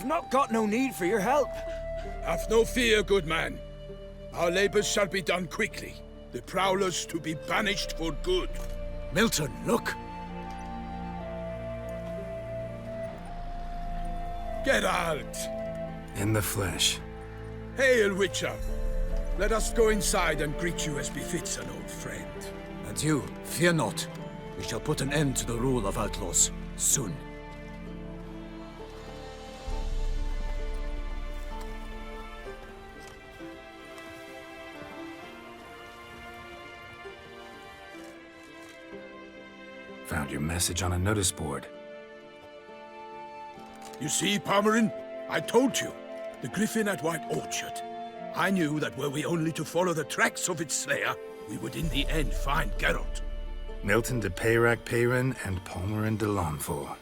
We've not got no need for your help. Have no fear, good man. Our labors shall be done quickly. The prowlers to be banished for good. Milton, look! Geralt! In the flesh. Hail, Witcher! Let us go inside and greet you as befits an old friend. And you, fear not. We shall put an end to the rule of outlaws, soon. Found your message on a notice board. You see, Palmerin? I told you. The griffin at White Orchard. I knew that were we only to follow the tracks of its slayer, we would in the end find Geralt. Milton de Peyrac-Peyrin and Palmerin de Launfal.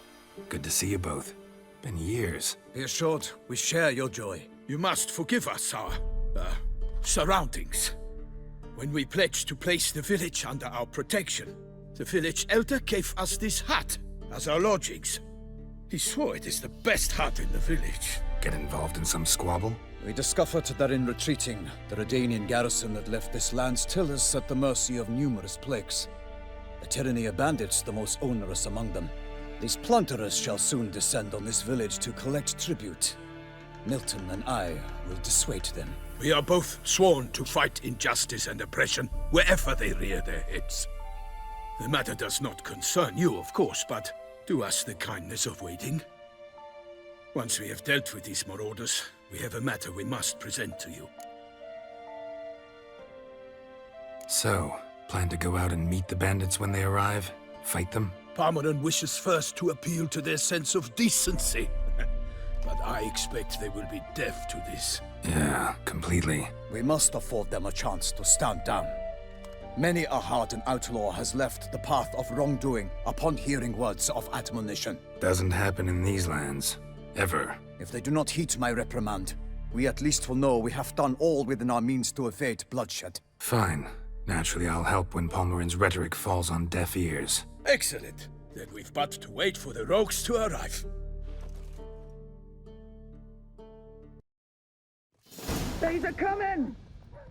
Good to see you both. Been years. Be assured, we share your joy. You must forgive us our, surroundings. When we pledged to place the village under our protection, the village elder gave us this hut as our lodgings. He swore it is the best hut in the village. Get involved in some squabble? We discovered that in retreating, the Redanian garrison had left this land still is at the mercy of numerous plagues. The tyranny of bandits the most onerous among them. These plunderers shall soon descend on this village to collect tribute. Milton and I will dissuade them. We are both sworn to fight injustice and oppression wherever they rear their heads. The matter does not concern you, of course, but do us the kindness of waiting. Once we have dealt with these marauders, we have a matter we must present to you. So, plan to go out and meet the bandits when they arrive? Fight them? Palmerin wishes first to appeal to their sense of decency. But I expect they will be deaf to this. Yeah, completely. We must afford them a chance to stand down. Many a hardened outlaw has left the path of wrongdoing upon hearing words of admonition. Doesn't happen in these lands. Ever. If they do not heed my reprimand, we at least will know we have done all within our means to evade bloodshed. Fine. Naturally, I'll help when Palmerin's rhetoric falls on deaf ears. Excellent. Then we've but to wait for the rogues to arrive. They's a coming!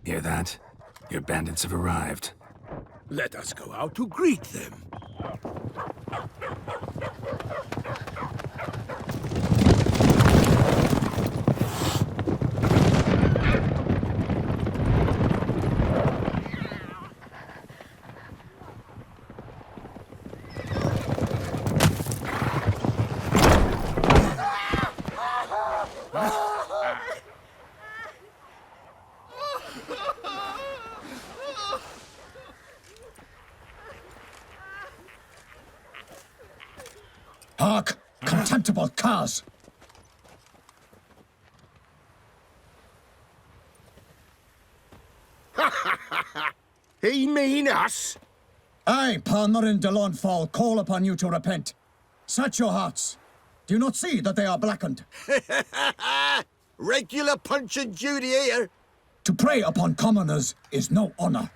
Hear that? Your bandits have arrived. Let us go out to greet them. Hark! Contemptible curs! He mean us? I, Palmerin de Launfal, call upon you to repent. Set your hearts. Do you not see that they are blackened? Regular Punch and Judy here. To prey upon commoners is no honor.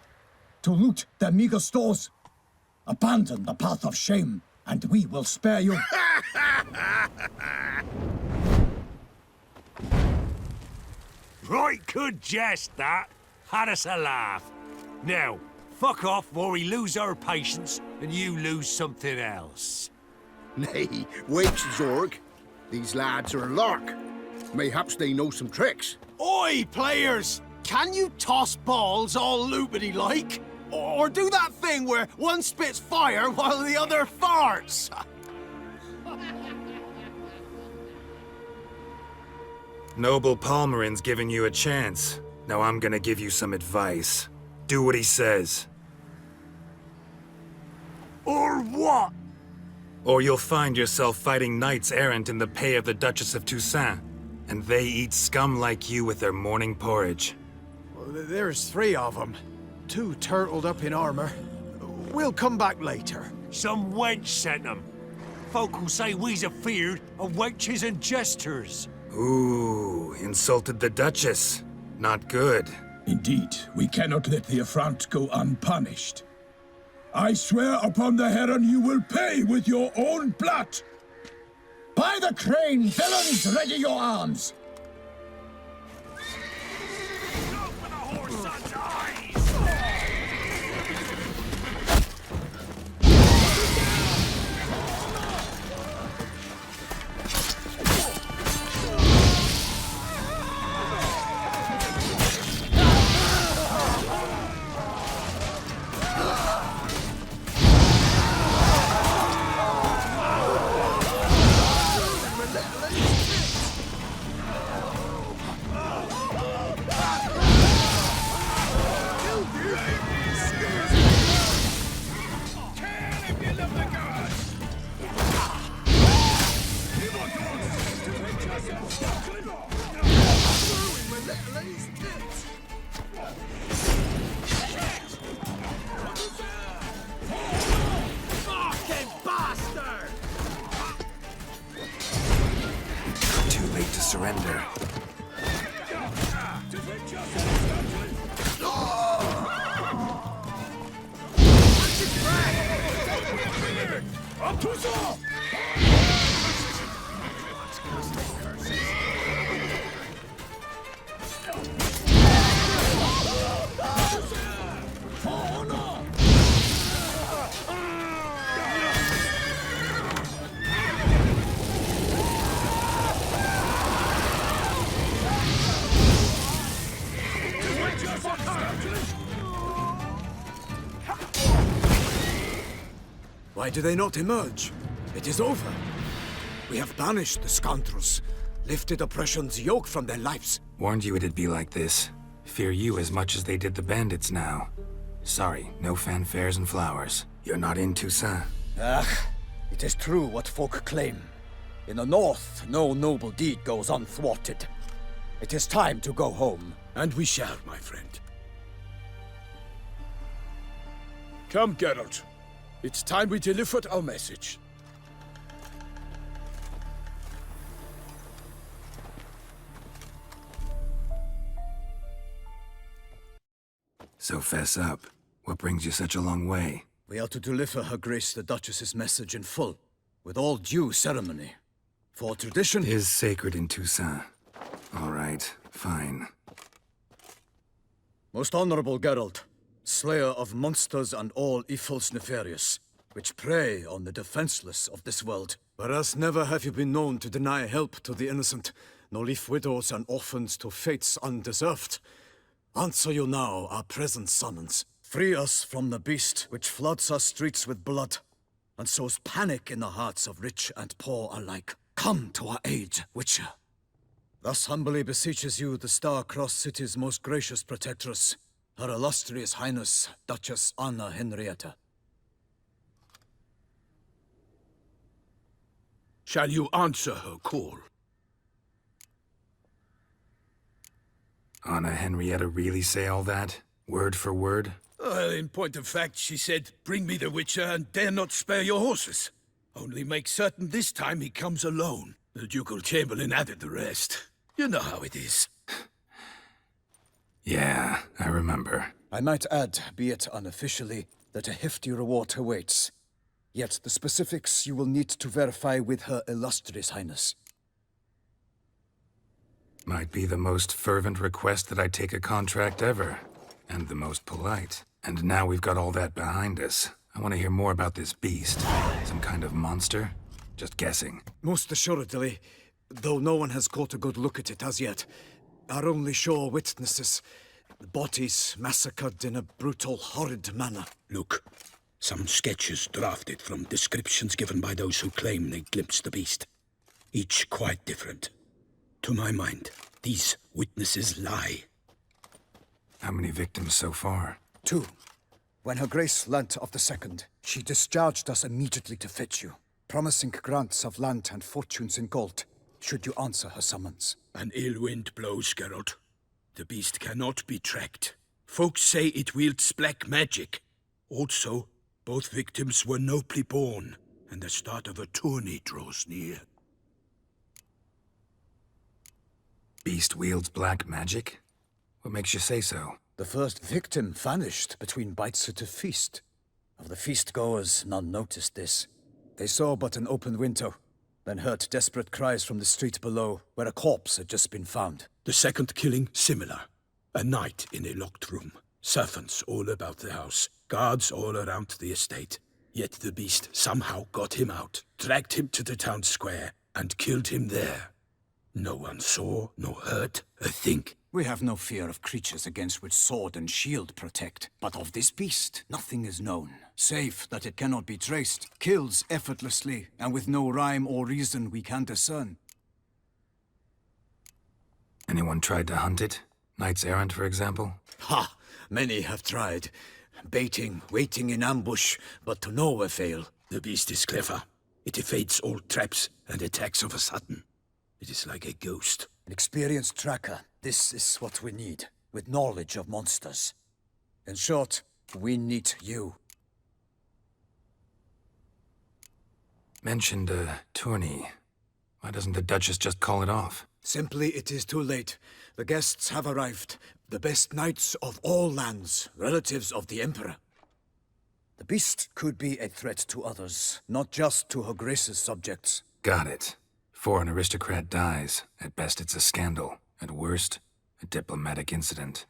To loot their meager stores, abandon the path of shame, and we will spare you. Right good jest, that. Had us a laugh. Now, fuck off or we lose our patience and you lose something else. Nay, wait, Zorg. These lads are a lark. Mayhaps they know some tricks. Oi, players! Can you toss balls all loopity-like? Or do that thing where one spits fire while the other farts? Noble Palmerin's giving you a chance. Now I'm gonna give you some advice. Do what he says. Or what? Or you'll find yourself fighting knights errant in the pay of the Duchess of Toussaint. And they eat scum like you with their morning porridge. Well, there's 3 of them. 2 turtled up in armor. We'll come back later. Some wench sent them. Folk will say we's afeard of wenches and jesters. Ooh, insulted the Duchess. Not good. Indeed, we cannot let the affront go unpunished. I swear upon the Heron you will pay with your own blood. By the crane, villains, ready your arms! Too late to surrender. Toussaint! Why do they not emerge? It is over. We have banished the scoundrels, lifted oppression's yoke from their lives. Warned you it'd be like this. Fear you as much as they did the bandits now. Sorry, no fanfares and flowers. You're not in Toussaint. Ah, it is true what folk claim. In the north, no noble deed goes unthwarted. It is time to go home. And we shall, my friend. Come, Geralt. It's time we delivered our message. So fess up. What brings you such a long way? We are to deliver Her Grace the Duchess's message in full, with all due ceremony. For tradition Is sacred in Toussaint. All right, fine. Most honorable Geralt, slayer of monsters and all evils nefarious, which prey on the defenseless of this world. Whereas never have you been known to deny help to the innocent, nor leave widows and orphans to fates undeserved. Answer you now our present summons. Free us from the beast which floods our streets with blood, and sows panic in the hearts of rich and poor alike. Come to our aid, Witcher. Thus humbly beseeches you the Star-Crossed City's most gracious protectress, Her Illustrious Highness, Duchess Anna Henrietta. Shall you answer her call? Anna Henrietta really say all that? Word for word? Well, in point of fact, she said, "Bring me the Witcher and dare not spare your horses. Only make certain this time he comes alone." The Ducal Chamberlain added the rest. You know how it is. Yeah, I remember. I might add, be it unofficially, that a hefty reward awaits. Yet the specifics you will need to verify with Her Illustrious Highness. Might be the most fervent request that I take a contract ever. And the most polite. And now we've got all that behind us. I want to hear more about this beast. Some kind of monster? Just guessing. Most assuredly, though no one has caught a good look at it as yet. Our only sure witnesses. Bodies massacred in a brutal, horrid manner. Look, some sketches drafted from descriptions given by those who claim they glimpsed the beast. Each quite different. To my mind, these witnesses lie. How many victims so far? 2. When Her Grace learnt of the second, she discharged us immediately to fetch you, promising grants of land and fortunes in gold, should you answer her summons. An ill wind blows, Geralt. The beast cannot be tracked. Folks say it wields black magic. Also, both victims were nobly born, and the start of a tourney draws near. Beast wields black magic? What makes you say so? The first victim vanished between bites at a feast. Of the feast-goers, none noticed this. They saw but an open window, then heard desperate cries from the street below, where a corpse had just been found. The second killing, similar. A night in a locked room. Servants all about the house. Guards all around the estate. Yet the beast somehow got him out, dragged him to the town square, and killed him there. No one saw, nor heard a thing. We have no fear of creatures against which sword and shield protect. But of this beast, nothing is known, save that it cannot be traced, kills effortlessly, and with no rhyme or reason we can discern. Anyone tried to hunt it? Knights errant, for example? Ha! Many have tried. Baiting, waiting in ambush, but to no avail. The beast is clever. It evades all traps and attacks of a sudden. It is like a ghost. An experienced tracker. This is what we need, with knowledge of monsters. In short, we need you. Mentioned a tourney. Why doesn't the Duchess just call it off? Simply, it is too late. The guests have arrived. The best knights of all lands, relatives of the Emperor. The beast could be a threat to others, not just to Her Grace's subjects. Got it. Before an aristocrat dies, at best it's a scandal. At worst, a diplomatic incident.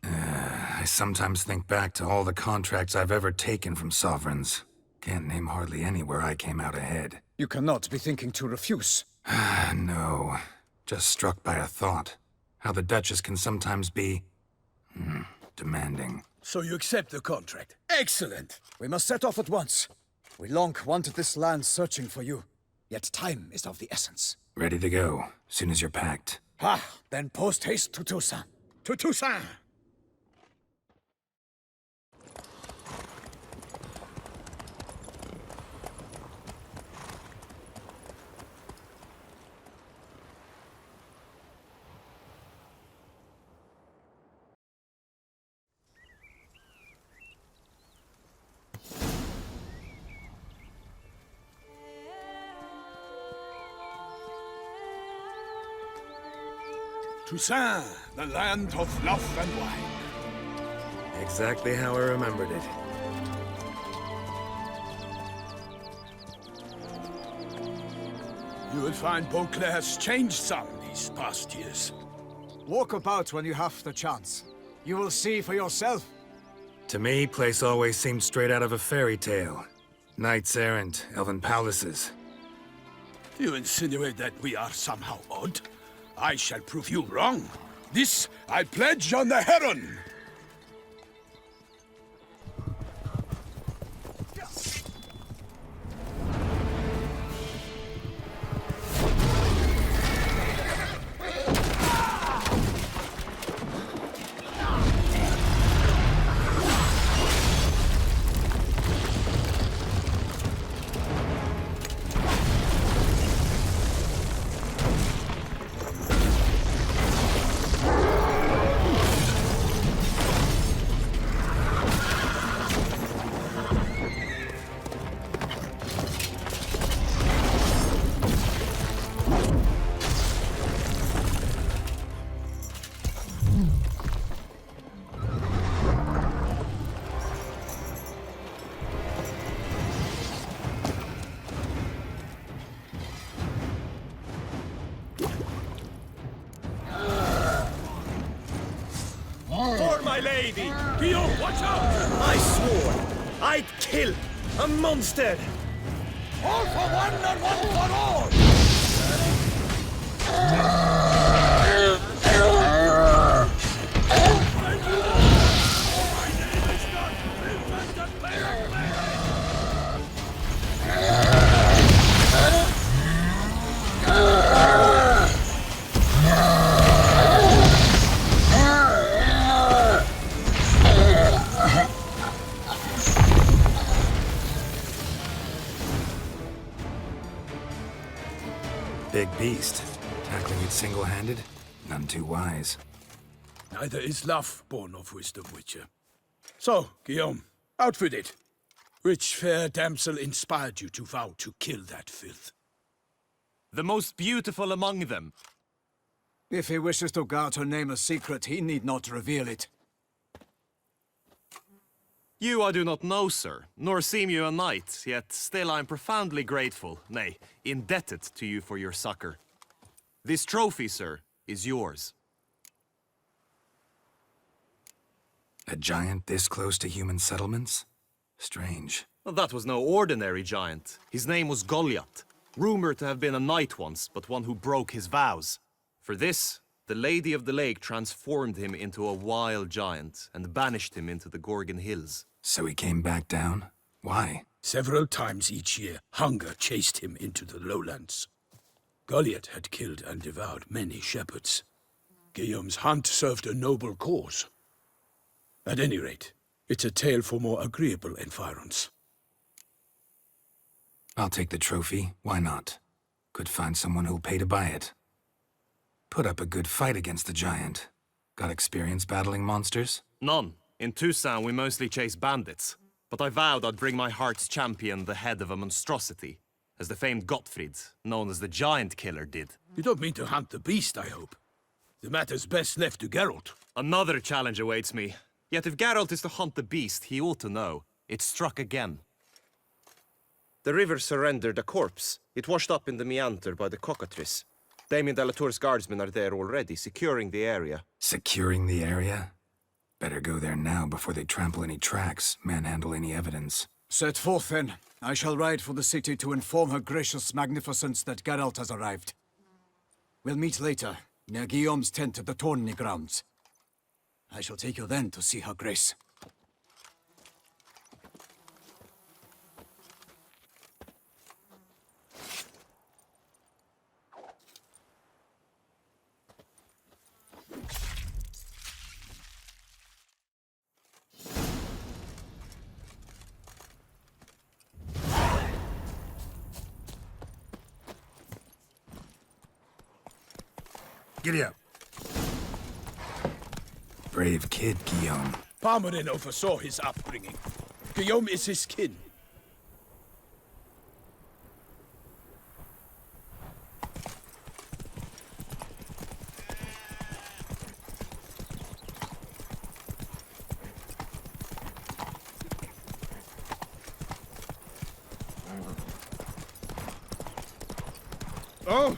I sometimes think back to all the contracts I've ever taken from sovereigns. Can't name hardly any where I came out ahead. You cannot be thinking to refuse. No. Just struck by a thought. How the Duchess can sometimes be... demanding. So you accept the contract. Excellent! We must set off at once. We long wanted this land searching for you. Yet time is of the essence. Ready to go, soon as you're packed. Ha! Then post haste to Toussaint. To Toussaint! Toussaint, the land of love and wine. Exactly how I remembered it. You will find Beauclair has changed some these past years. Walk about when you have the chance. You will see for yourself. To me, place always seemed straight out of a fairy tale. Knights errant, elven palaces. You insinuate that we are somehow odd? I shall prove you wrong. This I pledge on the Heron. For my lady! Guillaume, watch out! I swore I'd kill a monster. All for one and one for all! Big beast. Tackling it single-handed? None too wise. Neither is love born of wisdom, Witcher. So, Guillaume, out with it. Which fair damsel inspired you to vow to kill that filth? The most beautiful among them. If he wishes to guard her name a secret, he need not reveal it. You I do not know, sir, nor seem you a knight, yet still I am profoundly grateful, nay, indebted to you for your succor. This trophy, sir, is yours. A giant this close to human settlements? Strange. Well, that was no ordinary giant. His name was Goliath, rumored to have been a knight once, but one who broke his vows. For this, the Lady of the Lake transformed him into a wild giant and banished him into the Gorgon Hills. So he came back down? Why? Several times each year, hunger chased him into the lowlands. Goliath had killed and devoured many shepherds. Guillaume's hunt served a noble cause. At any rate, it's a tale for more agreeable environs. I'll take the trophy. Why not? Could find someone who'll pay to buy it. Put up a good fight against the giant. Got experience battling monsters? None. In Toussaint, we mostly chase bandits. But I vowed I'd bring my heart's champion the head of a monstrosity, as the famed Gottfried, known as the Giant Killer, did. You don't mean to hunt the beast, I hope. The matter's best left to Geralt. Another challenge awaits me. Yet if Geralt is to hunt the beast, he ought to know. It struck again. The river surrendered a corpse. It washed up in the meander by the cockatrice. Damien de la Tour's guardsmen are there already, securing the area. Securing the area? Better go there now before they trample any tracks, manhandle any evidence. Set forth, then. I shall ride for the city to inform her gracious magnificence that Geralt has arrived. We'll meet later, near Guillaume's tent at the tourney grounds. I shall take you then to see her grace. Giddy up. Brave kid, Guillaume. Parmerin oversaw his upbringing. Guillaume is his kin. Oh!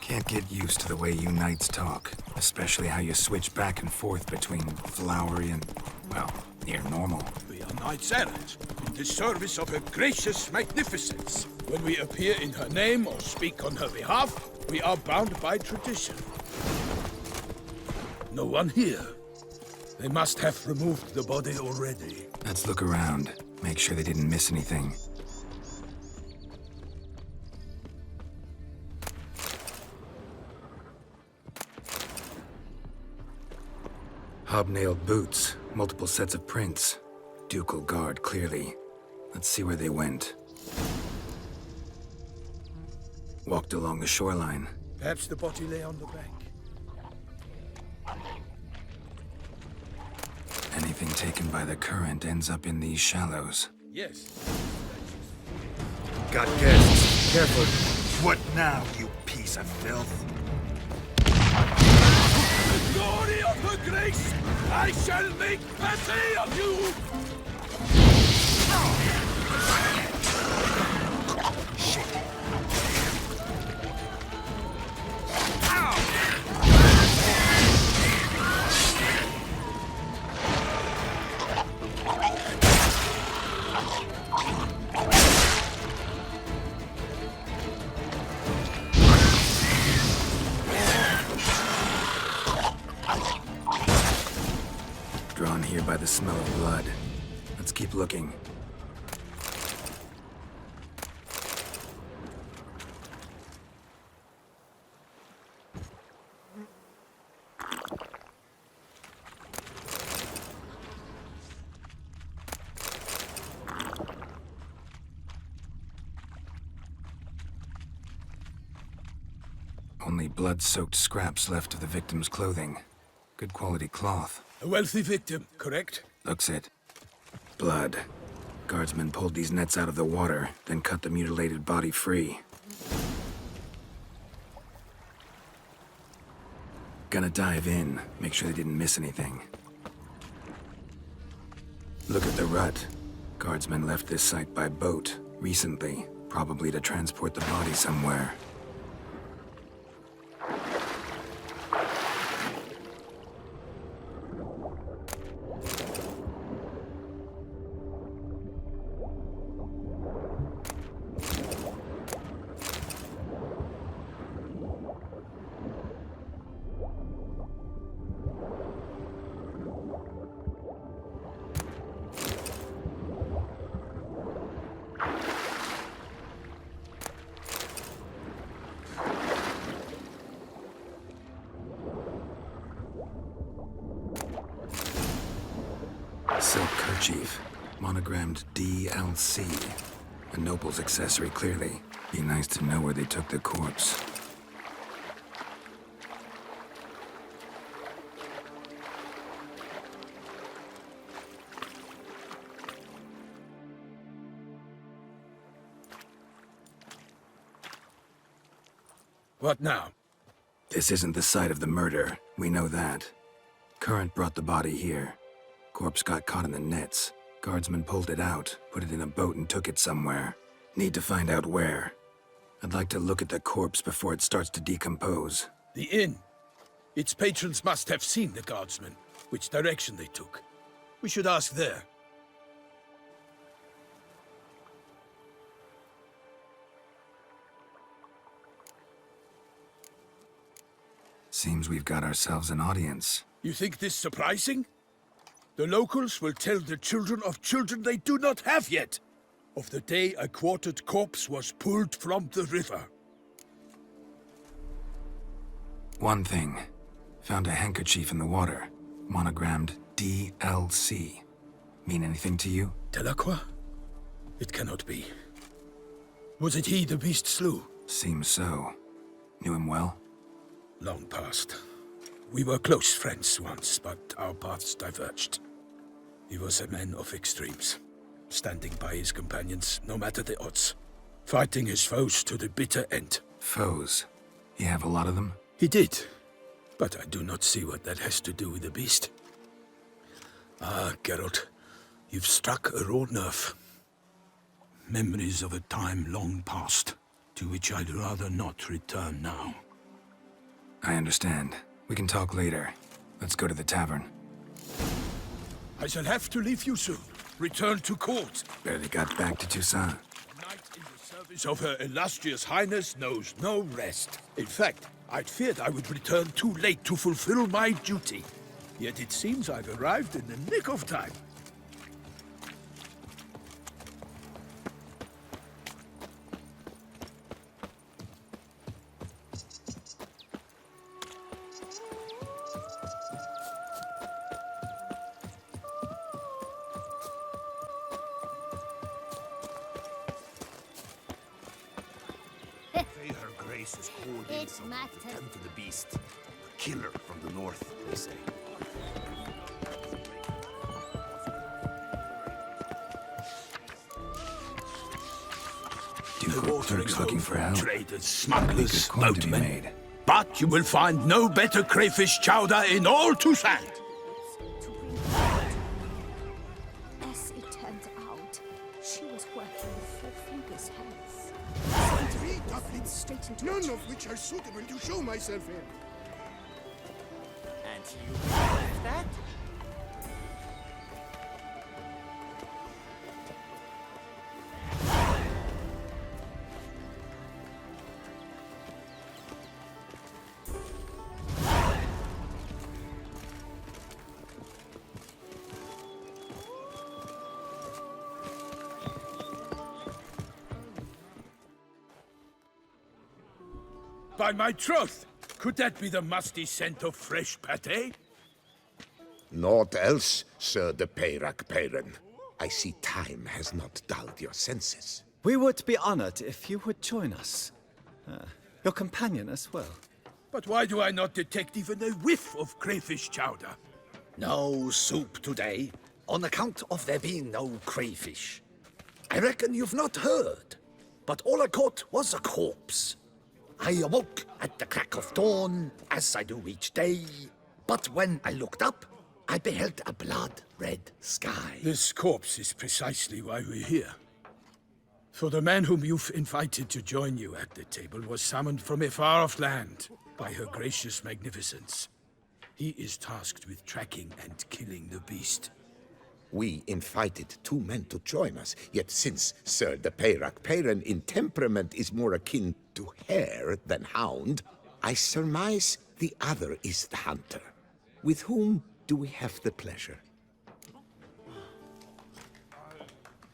Can't get used to the way you knights talk, especially how you switch back and forth between flowery and, well, near normal. We are knights errant, in the service of her gracious magnificence. When we appear in her name or speak on her behalf, we are bound by tradition. No one here. They must have removed the body already. Let's look around, make sure they didn't miss anything. Hobnailed boots, multiple sets of prints. Ducal guard, clearly. Let's see where they went. Walked along the shoreline. Perhaps the body lay on the bank. Anything taken by the current ends up in these shallows. Yes. Got guests. Careful. What now, you piece of filth? The glory of her grace! I shall make mercy of you! Drawn here by the smell of blood. Let's keep looking. Only blood-soaked scraps left of the victim's clothing. Good quality cloth. A wealthy victim, correct? Looks it. Blood. Guardsmen pulled these nets out of the water, then cut the mutilated body free. Gonna dive in, make sure they didn't miss anything. Look at the rut. Guardsmen left this site by boat recently, probably to transport the body somewhere. Silk kerchief, monogrammed DLC. A noble's accessory, clearly. Be nice to know where they took the corpse. What now? This isn't the site of the murder. We know that. Current brought the body here. Corpse got caught in the nets. Guardsmen pulled it out, put it in a boat and took it somewhere. Need to find out where. I'd like to look at the corpse before it starts to decompose. The inn. Its patrons must have seen the guardsmen, which direction they took. We should ask there. Seems we've got ourselves an audience. You think this surprising? The locals will tell the children of children they do not have yet, of the day a quartered corpse was pulled from the river. One thing. Found a handkerchief in the water. Monogrammed DLC. Mean anything to you? Delacroix? It cannot be. Was it he the beast slew? Seems so. Knew him well? Long past. We were close friends once, but our paths diverged. He was a man of extremes, standing by his companions, no matter the odds. Fighting his foes to the bitter end. Foes? You have a lot of them? He did, but I do not see what that has to do with the beast. Ah, Geralt, you've struck a raw nerve. Memories of a time long past, to which I'd rather not return now. I understand. We can talk later. Let's go to the tavern. I shall have to leave you soon. Return to court. Barely got back to Toussaint. A knight in the service of Her Illustrious Highness knows no rest. In fact, I'd feared I would return too late to fulfill my duty. Yet it seems I've arrived in the nick of time. Is called It's in Master. Come to the beast. A killer from the north, they say. Duke's looking for help. Traders, smugglers, Good coin to be boatmen. made. But you will find no better crayfish chowder in all Toussaint. As it turned out, she was working with Four Fingers' hands. Three doublets, Straight into none of which are suitable to show myself in. And you believe that? By my troth, could that be the musty scent of fresh pâté? Naught else, Sir de Peyrac Peyran. I see time has not dulled your senses. We would be honored if you would join us. Your companion as well. But why do I not detect even a whiff of crayfish chowder? No soup today, on account of there being no crayfish. I reckon you've not heard, but all I caught was a corpse. I awoke at the crack of dawn, as I do each day, but when I looked up, I beheld a blood-red sky. This corpse is precisely why we're here. For the man whom you've invited to join you at the table was summoned from a far-off land by her gracious magnificence. He is tasked with tracking and killing the beast. We invited 2 men to join us, yet since Sir the Peyrac Peyran in temperament is more akin to hare than hound, I surmise the other is the hunter. With whom do we have the pleasure?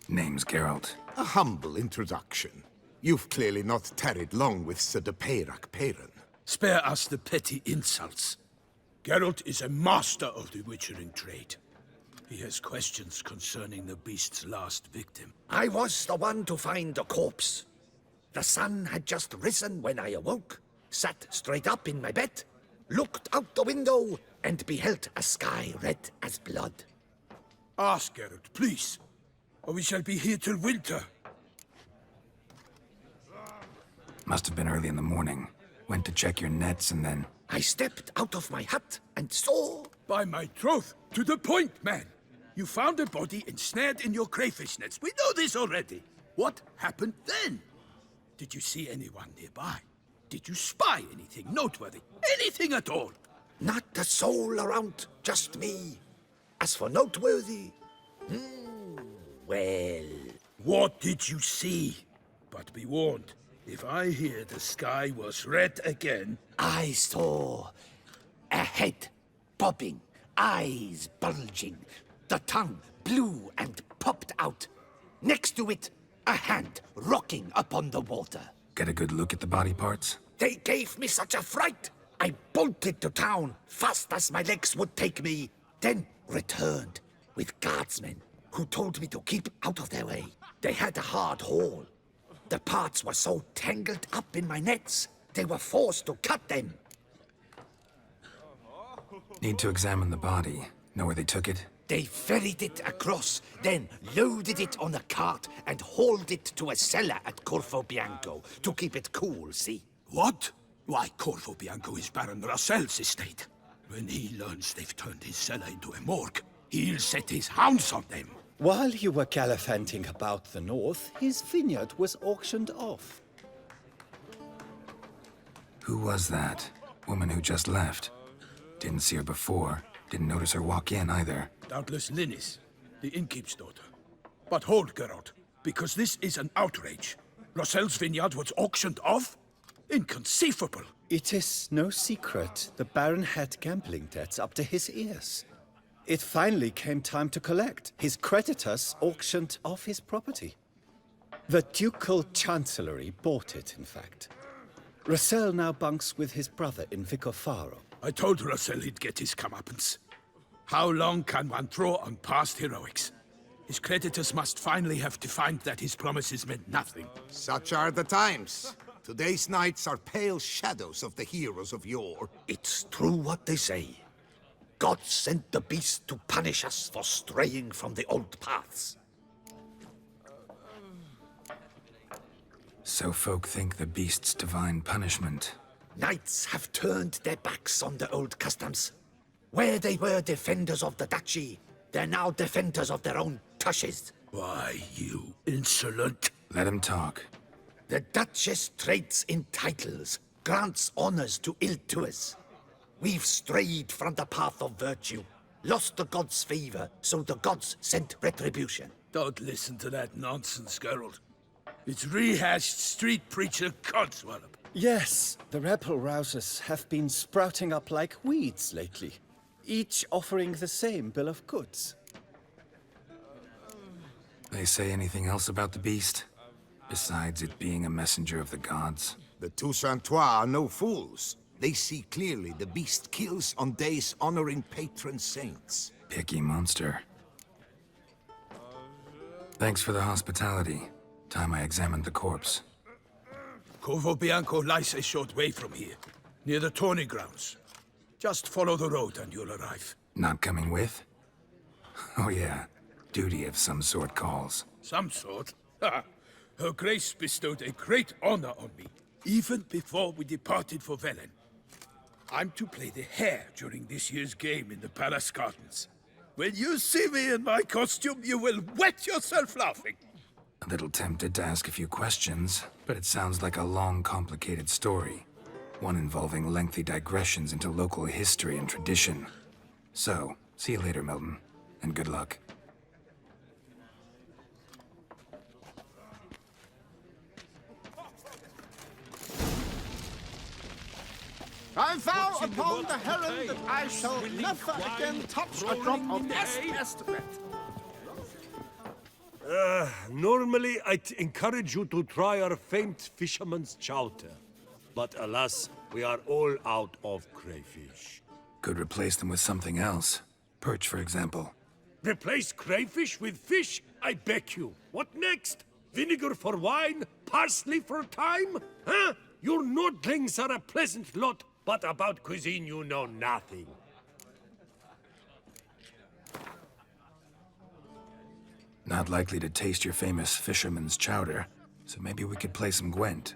Name's Geralt. A humble introduction. You've clearly not tarried long with Sir the Peyrac Peyran. Spare us the petty insults. Geralt is a master of the witchering trade. He has questions concerning the beast's last victim. I was the one to find the corpse. The sun had just risen when I awoke, sat straight up in my bed, looked out the window, and beheld a sky red as blood. Ask Geralt, please, or we shall be here till winter. Must have been early in the morning. Went to check your nets and then... I stepped out of my hut and saw... By my troth, to the point, man! You found a body ensnared in your crayfish nets. We know this already. What happened then? Did you see anyone nearby? Did you spy anything noteworthy? Anything at all? Not a soul around, just me. As for noteworthy... well... What did you see? But be warned, if I hear the sky was red again... I saw a head bobbing, eyes bulging, the tongue blew and popped out. Next to it, a hand rocking upon the water. Get a good look at the body parts? They gave me such a fright. I bolted to town, fast as my legs would take me, then returned with guardsmen who told me to keep out of their way. They had a hard haul. The parts were so tangled up in my nets, they were forced to cut them. Need to examine the body. Know where they took it? They ferried it across, then loaded it on a cart and hauled it to a cellar at Corvo Bianco to keep it cool, see? What? Why, Corvo Bianco is Baron Russell's estate. When he learns they've turned his cellar into a morgue, he'll set his hounds on them. While you were gallivanting about the north, his vineyard was auctioned off. Who was that? Woman who just left. Didn't see her before. Didn't notice her walk in either. Doubtless Linnis, the innkeep's daughter. But hold, Geralt, because this is an outrage. Russell's vineyard was auctioned off? Inconceivable! It is no secret the Baron had gambling debts up to his ears. It finally came time to collect. His creditors auctioned off his property. The Ducal Chancellery bought it, in fact. Russell now bunks with his brother in Vicofaro. I told Russell he'd get his comeuppance. How long can one throw on past heroics? His creditors must finally have defined that his promises meant nothing. Such are the times. Today's knights are pale shadows of the heroes of yore. It's true what they say. God sent the beast to punish us for straying from the old paths. So folk think the beast's divine punishment. Knights have turned their backs on the old customs. Where they were defenders of the duchy, they're now defenders of their own tushes. Why, you insolent... Let him talk. The Duchess trades in titles, grants honors to ill-doers. We've strayed from the path of virtue, lost the gods' favor, so the gods sent retribution. Don't listen to that nonsense, Geralt. It's rehashed street preacher codswallop. Yes, the rebel rousers have been sprouting up like weeds lately, each offering the same bill of goods. They say anything else about the beast? Besides it being a messenger of the gods? The Toussaint are no fools. They see clearly the beast kills on days honoring patron saints. Picky monster. Thanks for the hospitality. Time I examined the corpse. Corvo Bianco lies a short way from here, near the tourney grounds. Just follow the road and you'll arrive. Not coming with? Oh yeah, duty of some sort calls. Some sort? Ha! Her Grace bestowed a great honor on me, even before we departed for Velen. I'm to play the hare during this year's game in the palace gardens. When you see me in my costume, you will wet yourself laughing. A little tempted to ask a few questions, but it sounds like a long, complicated story. One involving lengthy digressions into local history and tradition. So, see you later, Milton, and good luck. I vow upon the heron that I shall never again touch a drop of this estimate. Normally, I'd encourage you to try our famed fisherman's chowder. But alas, we are all out of crayfish. Could replace them with something else. Perch, for example. Replace crayfish with fish? I beg you. What next? Vinegar for wine? Parsley for thyme? Huh? Your nordlings are a pleasant lot, but about cuisine you know nothing. Not likely to taste your famous fisherman's chowder, so maybe we could play some Gwent.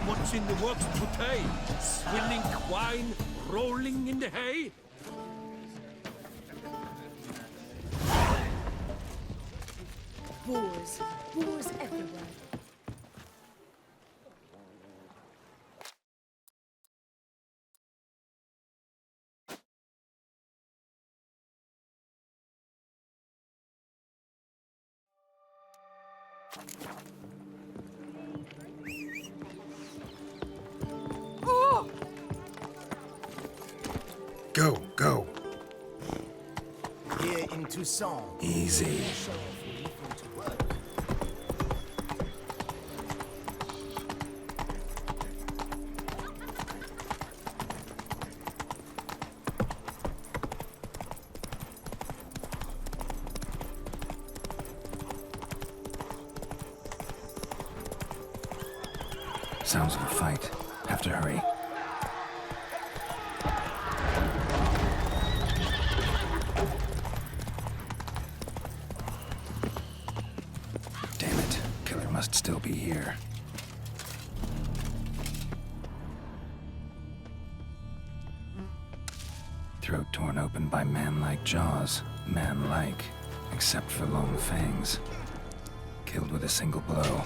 What's in the works today? Swilling wine, rolling in the hay? Wars. Wars everywhere. Go, go. Here in Toussaint. Easy. Sounds of a fight. Have to hurry. Damn it. Killer must still be here. Throat torn open by man-like jaws. Man-like, except for long fangs. Killed with a single blow.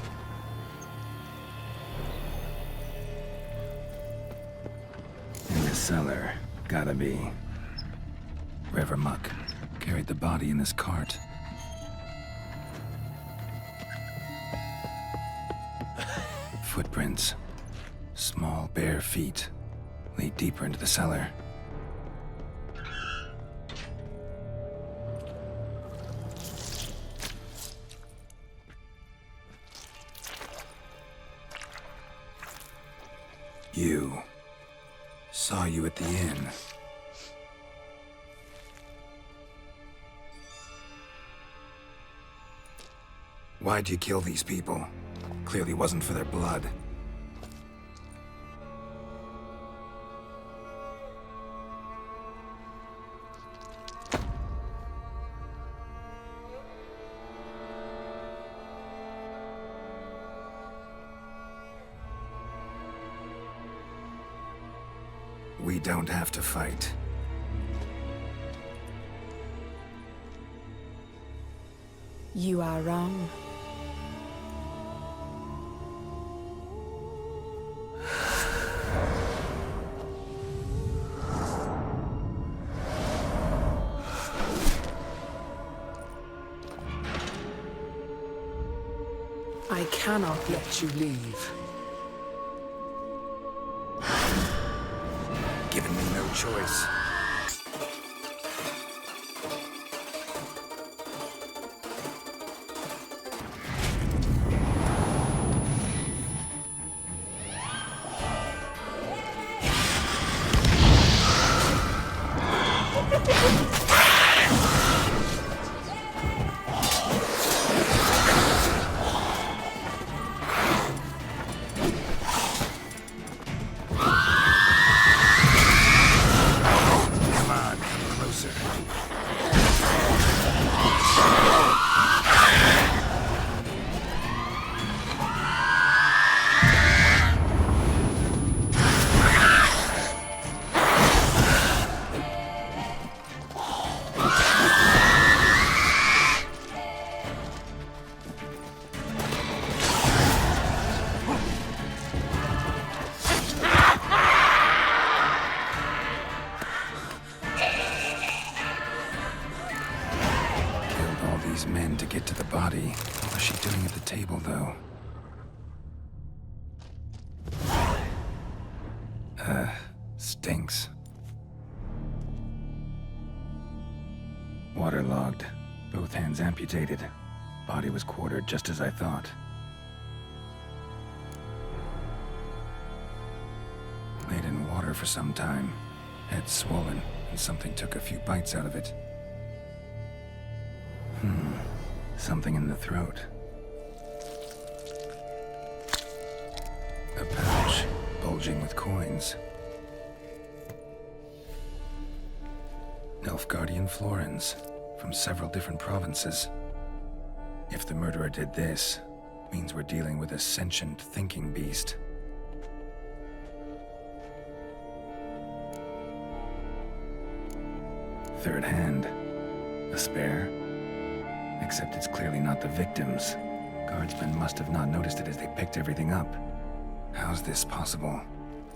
Cellar. Gotta be. River muck. Carried the body in this cart. Footprints. Small, bare feet. Lead deeper into the cellar. You. Saw you at the inn. Why'd you kill these people? Clearly wasn't for their blood. We don't have to fight. You are wrong. I cannot let you leave. Given me no choice. Men to get to the body. What was she doing at the table, though? Stinks. Waterlogged. Both hands amputated. Body was quartered just as I thought. Laid in water for some time. Head swollen, and something took a few bites out of it. Something in the throat. A pouch, bulging with coins. Nilfgaardian florins, from several different provinces. If the murderer did this, means we're dealing with a sentient thinking beast. third hand. A spare? Except it's clearly not the victim's. Guardsmen must have not noticed it as they picked everything up. How's this possible?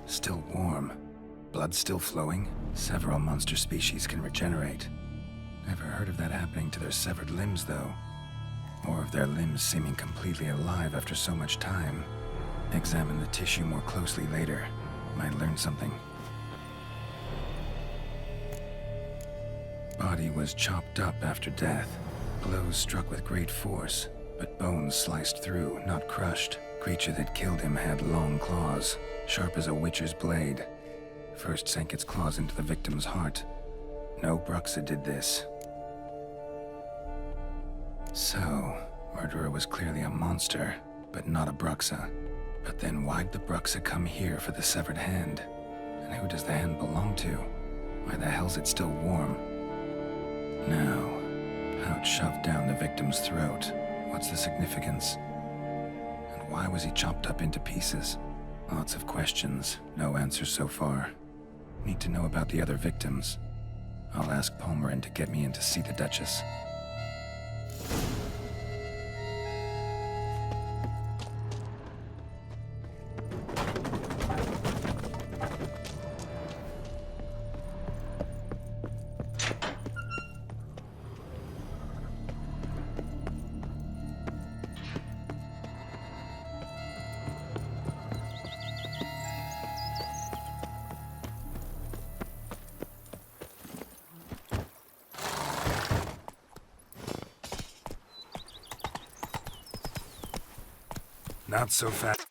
Still warm. Blood still flowing? Several monster species can regenerate. Never heard of that happening to their severed limbs, though. Or of their limbs seeming completely alive after so much time. Examine the tissue more closely later. Might learn something. Body was chopped up after death. Blows struck with great force, but bones sliced through, not crushed. Creature that killed him had long claws, sharp as a witcher's blade. First sank its claws into the victim's heart. No Bruxa did this. So, murderer was clearly a monster, but not a Bruxa. But then why'd the Bruxa come here for the severed hand? And who does the hand belong to? Why the hell's it still warm? Now, pouch shoved down the victim's throat. What's the significance? And why was he chopped up into pieces? Lots of questions, no answers so far. Need to know about the other victims. I'll ask Palmerin to get me in to see the Duchess. Not so fast.